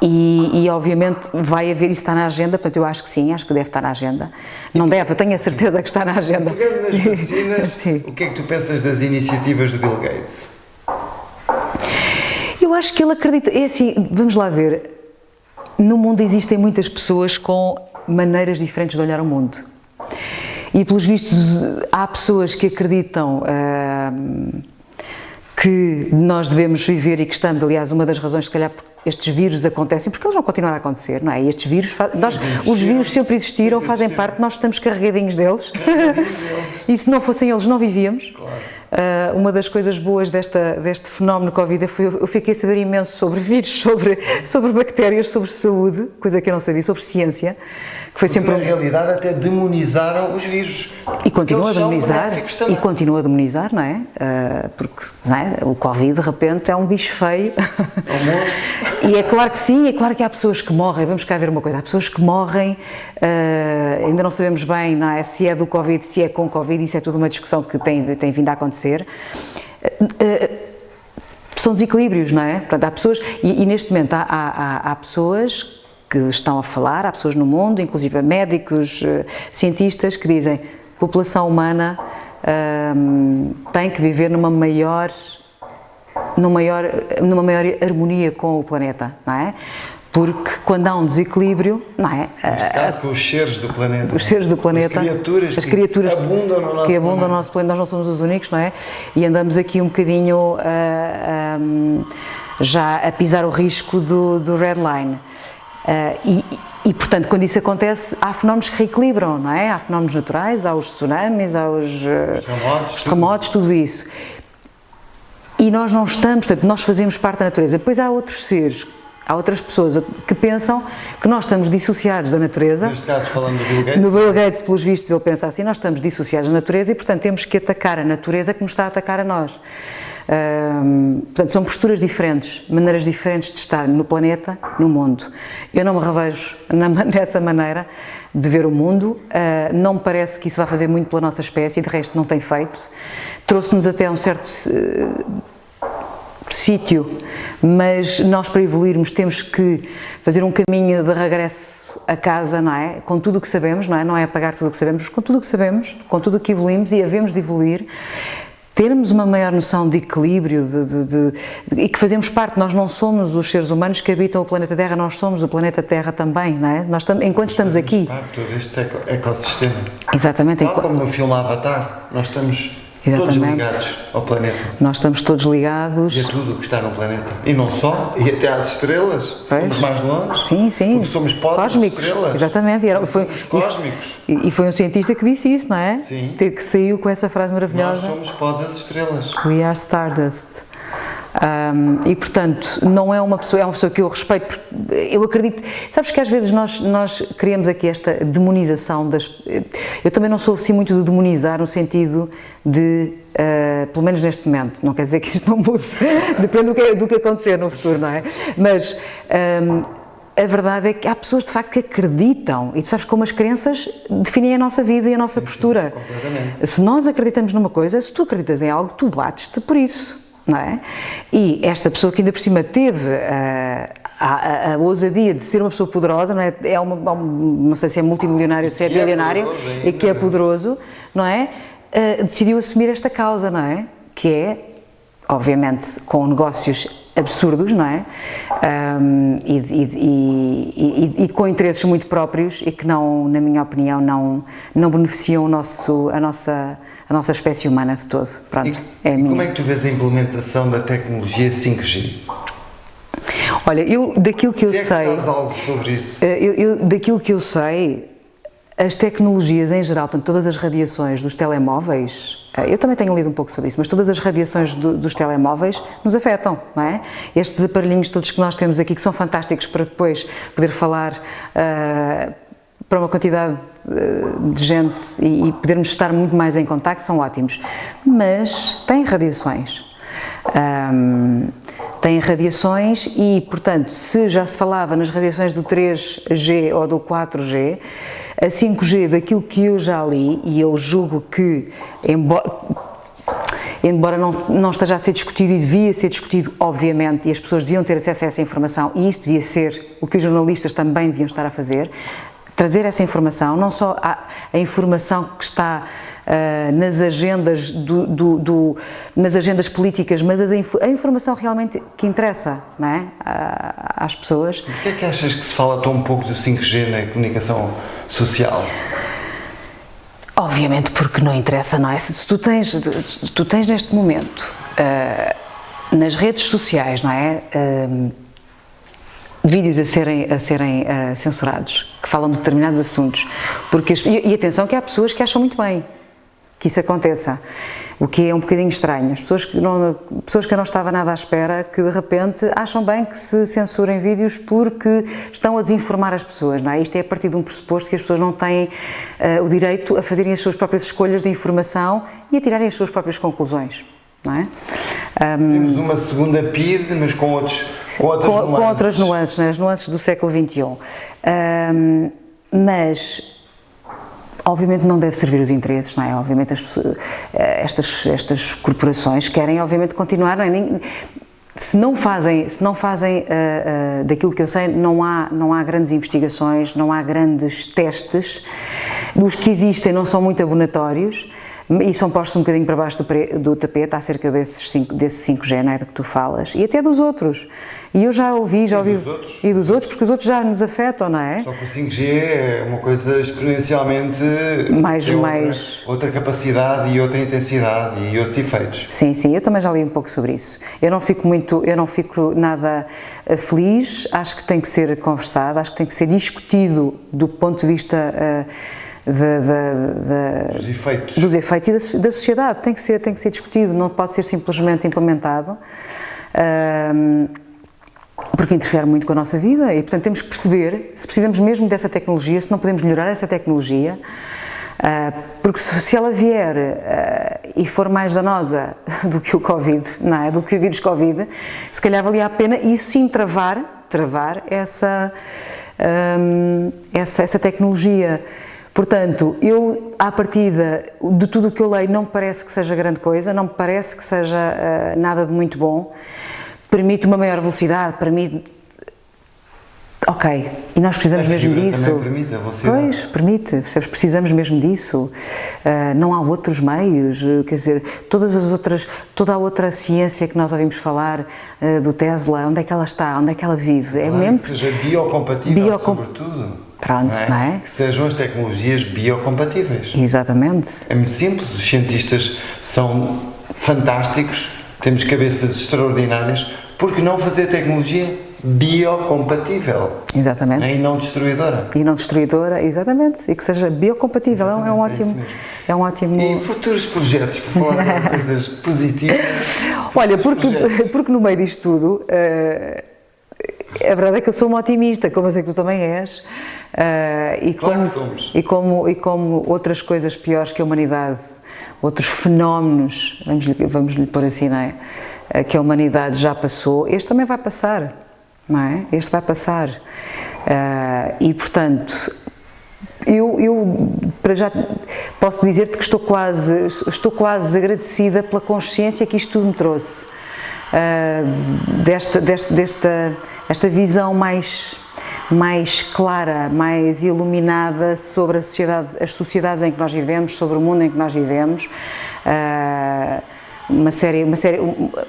E obviamente vai haver, isso está na agenda, portanto eu acho que sim, acho que deve estar na agenda. Não deve, eu tenho a certeza que está na agenda. Pegando nas vacinas, o que é que tu pensas das iniciativas do Bill Gates? Eu acho que ele acredita, é assim, vamos lá ver, no mundo existem muitas pessoas com maneiras diferentes de olhar o mundo. E pelos vistos há pessoas que acreditam que nós devemos viver e que estamos, aliás, uma das razões, se calhar, estes vírus acontecem, porque eles vão continuar a acontecer, não é? E estes vírus, os vírus sempre existiram, fazem parte, nós estamos carregadinhos deles, e se não fossem eles não vivíamos. Claro. uma das coisas boas deste fenómeno Covid foi eu fiquei a saber imenso sobre vírus, sobre bactérias, sobre saúde, coisa que eu não sabia, sobre ciência, que foi sempre... Na realidade até demonizaram os vírus. E continua a demonizar, não é? Porque não é? O Covid, de repente, é um bicho feio. É um monstro. E é claro que sim, é claro que há pessoas que morrem, vamos cá ver uma coisa, há pessoas que morrem, ainda não sabemos bem, não é? Se é do Covid, se é com Covid, isso é tudo uma discussão que tem vindo a acontecer. São desequilíbrios, não é? Portanto, há pessoas, e neste momento há pessoas que estão a falar, há pessoas no mundo, inclusive médicos, cientistas, que dizem que a população humana tem que viver numa maior harmonia com o planeta, não é? Porque quando há um desequilíbrio, não é? Neste caso com os seres do planeta. Os seres do planeta. As criaturas que abundam no nosso planeta. Nós não somos os únicos, não é? E andamos aqui um bocadinho já a pisar o risco do red line. E, portanto, quando isso acontece, há fenómenos que reequilibram, não é? Há fenómenos naturais, há os tsunamis, há os terremotos, tudo isso. E nós não estamos, portanto, nós fazemos parte da natureza. Depois há outros seres, há outras pessoas que pensam que nós estamos dissociados da natureza. Neste caso, falando do Bill Gates. No Bill Gates, pelos vistos, ele pensa assim, nós estamos dissociados da natureza e, portanto, temos que atacar a natureza que nos está a atacar a nós. Portanto, são posturas diferentes, maneiras diferentes de estar no planeta, no mundo. Eu não me revejo nessa maneira de ver o mundo, não me parece que isso vai fazer muito pela nossa espécie, de resto não tem feito. Trouxe-nos até a um certo sítio, mas nós para evoluirmos temos que fazer um caminho de regresso a casa, não é? Com tudo o que sabemos, não é apagar tudo o que sabemos, mas com tudo o que sabemos, com tudo o que evoluímos e havemos de evoluir, termos uma maior noção de equilíbrio e que fazemos parte, nós não somos os seres humanos que habitam o planeta Terra, nós somos o planeta Terra também, não é? Enquanto estamos aqui... Parte de todo este ecossistema. Exatamente. Tal como no filme Avatar, nós estamos todos ligados ao planeta. Nós estamos todos ligados. E a tudo o que está no planeta. E não só, e até às estrelas. Somos mais longe. Sim, sim. Porque somos podes de estrelas. Exatamente. Somos cósmicos. E foi um cientista que disse isso, não é? Sim. Que saiu com essa frase maravilhosa. Nós somos pó das estrelas. We are stardust. E portanto, não é uma pessoa que eu respeito, porque eu acredito, sabes que às vezes nós criamos aqui esta demonização eu também não sou assim muito de demonizar no sentido de, pelo menos neste momento, não quer dizer que isto não mude, depende do que acontecer no futuro, não é? Mas a verdade é que há pessoas de facto que acreditam, e tu sabes como as crenças definem a nossa vida e a nossa postura. Completamente. Se nós acreditamos numa coisa, se tu acreditas em algo, tu bates-te por isso. Não é? E esta pessoa que ainda por cima teve a ousadia de ser uma pessoa poderosa, não é? Não sei se é multimilionário, se é bilionário, e que é poderoso, não é? Decidiu assumir esta causa, não é? Que é, obviamente, com negócios absurdos, não é? E com interesses muito próprios e que não, na minha opinião, não beneficiam a nossa espécie humana de todo. Pronto, e como é que tu vês a implementação da tecnologia 5G? Olha, daquilo que eu sei... sabes algo sobre isso? Daquilo que eu sei, as tecnologias em geral, portanto, todas as radiações dos telemóveis, eu também tenho lido um pouco sobre isso, mas todas as radiações dos telemóveis nos afetam, não é? Estes aparelhinhos todos que nós temos aqui, que são fantásticos para depois poder falar para uma quantidade de gente e podermos estar muito mais em contacto, são ótimos. Mas têm radiações. Têm radiações e, portanto, se já se falava nas radiações do 3G ou do 4G, a 5G, daquilo que eu já li, e eu julgo que, embora não esteja a ser discutido e devia ser discutido, obviamente, e as pessoas deviam ter acesso a essa informação, e isso devia ser o que os jornalistas também deviam estar a fazer, trazer essa informação, não só a informação que está nas agendas nas agendas políticas, mas a informação realmente que interessa, não é? Às pessoas. Porquê é que achas que se fala tão pouco do 5G na comunicação social? Obviamente porque não interessa, não é? Se tu tens neste momento nas redes sociais, não é? Vídeos a serem censurados, que falam de determinados assuntos, porque e atenção que há pessoas que acham muito bem, que isso aconteça, o que é um bocadinho estranho. As pessoas que eu não estava nada à espera, que de repente acham bem que se censurem vídeos porque estão a desinformar as pessoas, não é? Isto é a partir de um pressuposto que as pessoas não têm o direito a fazerem as suas próprias escolhas de informação e a tirarem as suas próprias conclusões, não é? Temos uma segunda PIDE, mas com outras nuances. Com outras nuances, né? As nuances do século XXI. Mas obviamente não deve servir os interesses, não é? Obviamente estas corporações querem obviamente continuar, não é? Se não fazem daquilo que eu sei, não há grandes investigações, não há grandes testes, os que existem não são muito abonatórios e são postos um bocadinho para baixo do tapete acerca desse 5G, não é, do que tu falas, e até dos outros. E eu já ouvi... E dos outros, porque os outros já nos afetam, não é? Só que o 5G é uma coisa exponencialmente... Outra capacidade e outra intensidade e outros efeitos. Sim, eu também já li um pouco sobre isso. Eu não fico nada feliz, acho que tem que ser conversado, acho que tem que ser discutido do ponto de vista... dos efeitos e da sociedade, tem que ser discutido, não pode ser simplesmente implementado, porque interfere muito com a nossa vida e, portanto, temos que perceber se precisamos mesmo dessa tecnologia, se não podemos melhorar essa tecnologia, porque se ela vier e for mais danosa do que o Covid, não é? Do que o vírus Covid, se calhar valia a pena isso sim travar essa tecnologia. Portanto, eu, à partida, de tudo o que eu leio, não me parece que seja grande coisa, não me parece que seja nada de muito bom. Permite uma maior velocidade, permite... Ok, e nós precisamos mesmo disso. Também permite a velocidade. Pois, permite, precisamos mesmo disso. Não há outros meios, quer dizer, toda a outra ciência que nós ouvimos falar do Tesla, onde é que ela está, onde é que ela vive? Claro, é mesmo que seja biocompatível, sobretudo. Pronto, não é? Que sejam as tecnologias biocompatíveis. Exatamente. É muito simples, os cientistas são fantásticos, temos cabeças extraordinárias, por que não fazer tecnologia biocompatível? Exatamente. E não destruidora. E não destruidora, exatamente, e que seja biocompatível, é um ótimo... E futuros projetos, para falar de coisas positivas? Olha, porque no meio disto tudo... A verdade é que eu sou uma otimista, como eu sei que tu também és, Claro que somos. E como outras coisas piores que a humanidade, outros fenómenos, vamos lhe pôr assim, não é? Que a humanidade já passou, este também vai passar, não é? Este vai passar. E, portanto, eu para já posso dizer-te que estou quase agradecida pela consciência que isto tudo me trouxe. Esta visão mais clara, mais iluminada sobre as sociedades em que nós vivemos, sobre o mundo em que nós vivemos,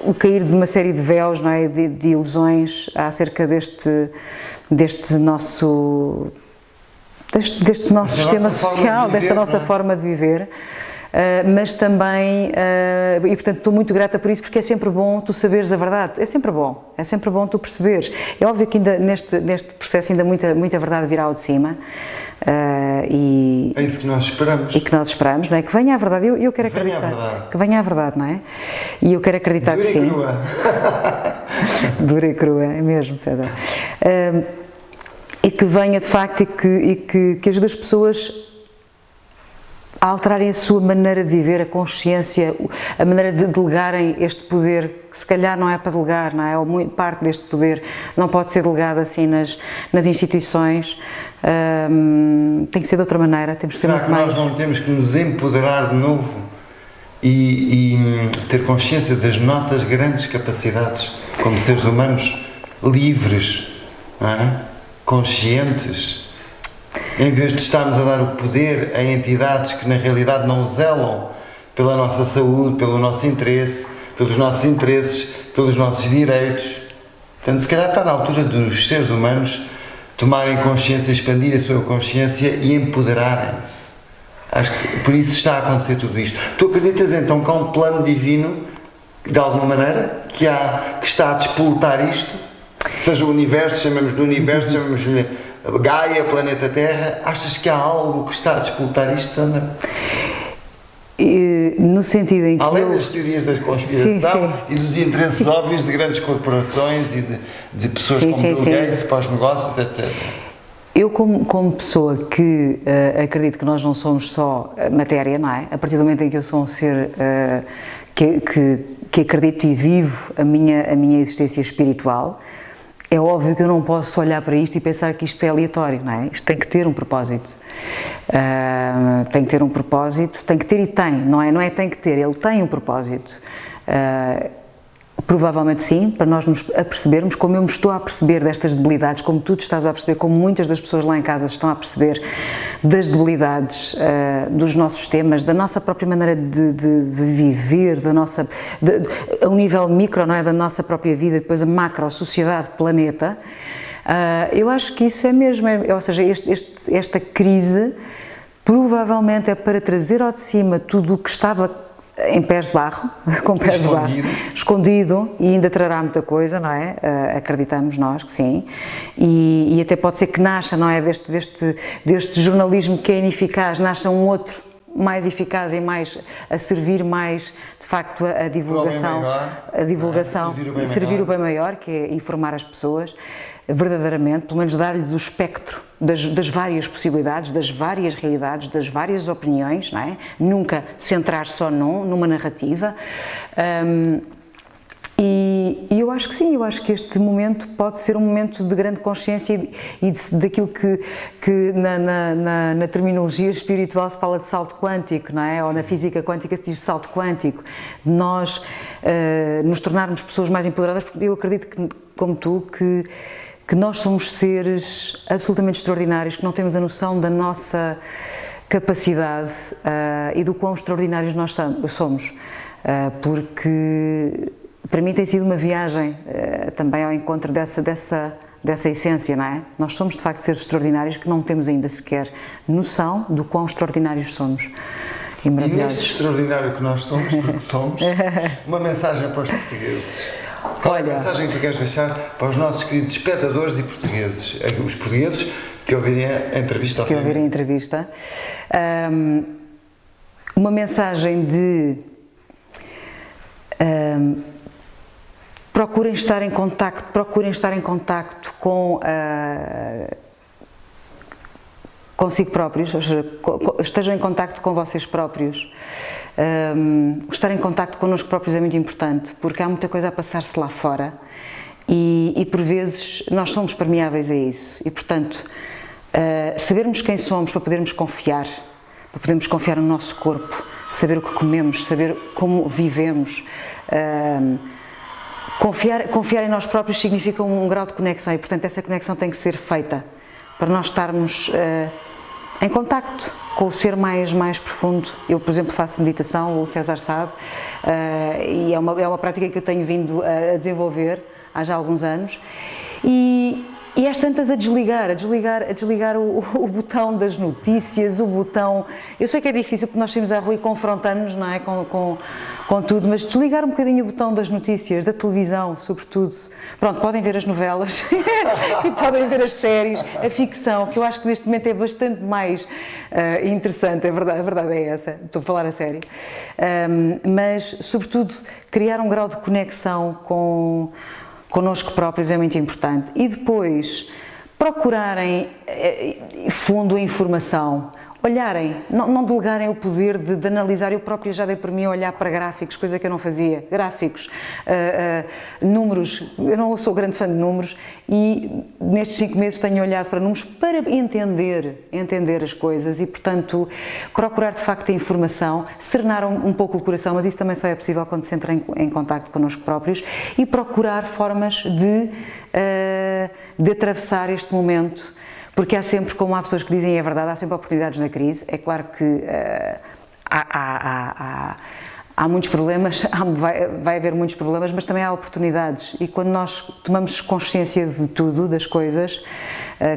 o cair de uma série de véus, não é? de ilusões acerca deste nosso sistema social, desta nossa forma de viver. Mas também, e portanto estou muito grata por isso, porque é sempre bom tu saberes a verdade, é sempre bom tu perceberes. É óbvio que ainda neste processo ainda muita verdade virá ao de cima. É isso que nós esperamos. E que nós esperamos, não é? Que venha a verdade, eu quero acreditar. Que venha a verdade, não é? E eu quero acreditar que sim. Dura e crua. Dura e crua, é mesmo, César. E que venha de facto e que ajude as pessoas a alterarem a sua maneira de viver, a consciência, a maneira de delegarem este poder, que se calhar não é para delegar, não é? Ou muito parte deste poder não pode ser delegado assim nas instituições, tem que ser de outra maneira, temos que ser muito mais... Será que nós não temos que nos empoderar de novo e ter consciência das nossas grandes capacidades como seres humanos livres, não é? Conscientes? Em vez de estarmos a dar o poder a entidades que na realidade não zelam pela nossa saúde, pelo nosso interesse, pelos nossos interesses, pelos nossos direitos. Portanto, se calhar está na altura dos seres humanos tomarem consciência, expandir a sua consciência e empoderarem-se. Acho que por isso está a acontecer tudo isto. Tu acreditas então que há um plano divino, de alguma maneira, que está a despoltar isto? Seja o universo, chamamos de universo, chamamos-lhe Gaia, planeta Terra. Achas que há algo que está a despoltar isto, Sandra? No sentido em que além das teorias da conspiração e dos interesses óbvios de grandes corporações e de pessoas como Bill Gates para os negócios, etc. Eu, como pessoa que acredito que nós não somos só matéria, não é? A partir do momento em que eu sou um ser que acredito e vivo a minha existência espiritual, é óbvio que eu não posso olhar para isto e pensar que isto é aleatório, não é? Isto tem que ter um propósito. Tem que ter um propósito, tem que ter e tem, não é tem que ter, ele tem um propósito. Provavelmente sim, para nós nos apercebermos, como eu me estou a perceber destas debilidades, como tu te estás a perceber, como muitas das pessoas lá em casa estão a perceber das debilidades dos nossos temas, da nossa própria maneira de viver, a um nível micro, não é, da nossa própria vida, depois a macro, a sociedade, planeta. Eu acho que isso é mesmo, ou seja, esta crise provavelmente é para trazer ao de cima tudo o que estava em pés de barro, com pés de barro, escondido, e ainda trará muita coisa, não é? Acreditamos nós que sim, e até pode ser que nasça, não é, deste jornalismo que é ineficaz, nasça um outro mais eficaz e mais a servir mais, de facto, a divulgação, servir o bem maior, que é informar as pessoas, verdadeiramente, pelo menos dar-lhes o espectro das várias possibilidades, das várias realidades, das várias opiniões, não é? Nunca centrar só numa narrativa. E eu acho que sim, eu acho que este momento pode ser um momento de grande consciência e daquilo que na terminologia espiritual se fala de salto quântico, não é? Ou na física quântica se diz salto quântico, de nós nos tornarmos pessoas mais empoderadas, porque eu acredito que, como tu, que nós somos seres absolutamente extraordinários, que não temos a noção da nossa capacidade e do quão extraordinários nós somos, porque para mim tem sido uma viagem também ao encontro dessa essência, não é? Nós somos de facto seres extraordinários que não temos ainda sequer noção do quão extraordinários somos. E neste extraordinário que nós somos, porque somos, uma mensagem para os portugueses. Qual é a mensagem que tu queres deixar para os nossos queridos espectadores e portugueses? Os portugueses que ouvirem a entrevista ao fim. Que ouvirem a entrevista. Uma mensagem de procurem estar em contacto com consigo próprios, ou seja, estejam em contacto com vocês próprios. Estar em contacto connosco próprios é muito importante, porque há muita coisa a passar-se lá fora e por vezes nós somos permeáveis a isso e, portanto, sabermos quem somos para podermos confiar no nosso corpo, saber o que comemos, saber como vivemos, confiar em nós próprios significa um grau de conexão e, portanto, essa conexão tem que ser feita para nós estarmos em contacto com o ser mais profundo. Eu, por exemplo, faço meditação, o César sabe, e é uma prática que eu tenho vindo a desenvolver há já alguns anos, e às tantas a desligar o botão das notícias, o botão... Eu sei que é difícil porque nós saímos à rua e confrontamos, não é, com tudo, mas desligar um bocadinho o botão das notícias, da televisão, sobretudo. Pronto, podem ver as novelas e podem ver as séries, a ficção, que eu acho que neste momento é bastante mais interessante, a verdade é essa, estou a falar a sério. Mas, sobretudo, criar um grau de conexão connosco próprios é muito importante. E depois, procurarem fundo a informação, olharem, não delegarem o poder de analisar. Eu própria já dei por mim a olhar para gráficos, coisa que eu não fazia, gráficos, números. Eu não sou grande fã de números e nestes 5 meses tenho olhado para números para entender as coisas e, portanto, procurar de facto a informação, serenar um pouco o coração, mas isso também só é possível quando se entra em contacto connosco próprios, e procurar formas de atravessar este momento. Porque há sempre, como há pessoas que dizem, e é verdade, há sempre oportunidades na crise. É claro que há muitos problemas, vai haver muitos problemas, mas também há oportunidades. E quando nós tomamos consciência de tudo, das coisas,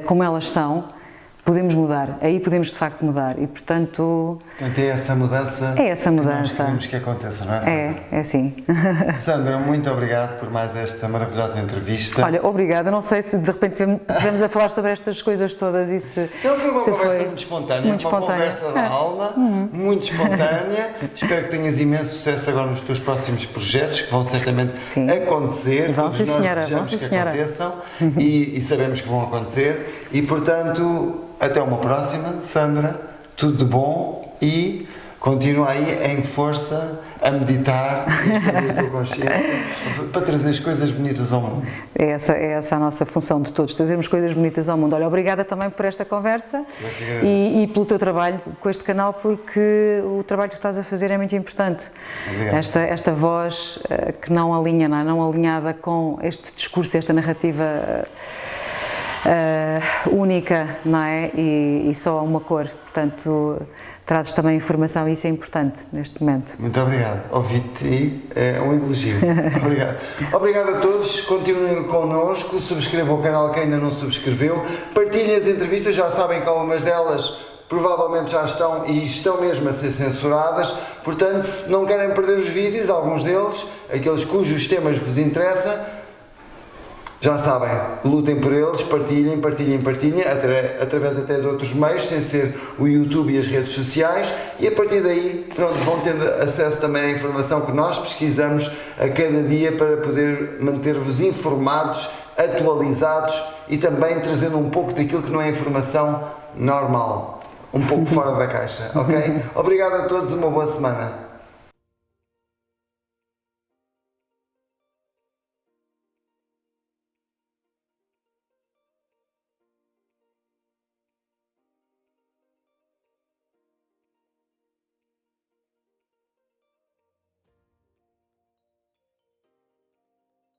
como elas são, podemos mudar, aí podemos de facto mudar e portanto... Portanto, é essa mudança, é essa mudança que nós queremos que aconteça, não é, Sandra? É sim. Sandra, muito obrigado por mais esta maravilhosa entrevista. Olha, obrigada, não sei se de repente estivemos a falar sobre estas coisas todas e se... Não, foi uma conversa muito espontânea, uma conversa da alma, muito espontânea. Espero que tenhas imenso sucesso agora nos teus próximos projetos, que vão certamente acontecer, todos nós desejamos que aconteçam e sabemos que vão acontecer e, portanto, até uma próxima, Sandra, tudo de bom e continua aí em força a meditar, a expandir a tua consciência para trazer as coisas bonitas ao mundo. É essa a nossa função de todos, trazermos coisas bonitas ao mundo. Olha, obrigada também por esta conversa e pelo teu trabalho com este canal, porque o trabalho que tu estás a fazer é muito importante. Esta voz que não alinha, não alinhada com este discurso, esta narrativa única, não é? E só uma cor, portanto trazes também informação e isso é importante neste momento. Muito obrigado, ouvi-te é um elogio. Obrigado. Obrigado a todos, continuem connosco, subscrevam o canal quem ainda não subscreveu, partilhem as entrevistas, já sabem que algumas delas provavelmente já estão e estão mesmo a ser censuradas, portanto se não querem perder os vídeos, alguns deles, aqueles cujos temas vos interessam, já sabem, lutem por eles, partilhem, através até de outros meios, sem ser o YouTube e as redes sociais, e a partir daí, pronto, vão tendo acesso também à informação que nós pesquisamos a cada dia para poder manter-vos informados, atualizados e também trazendo um pouco daquilo que não é informação normal, um pouco fora da caixa, ok? Obrigado a todos, uma boa semana.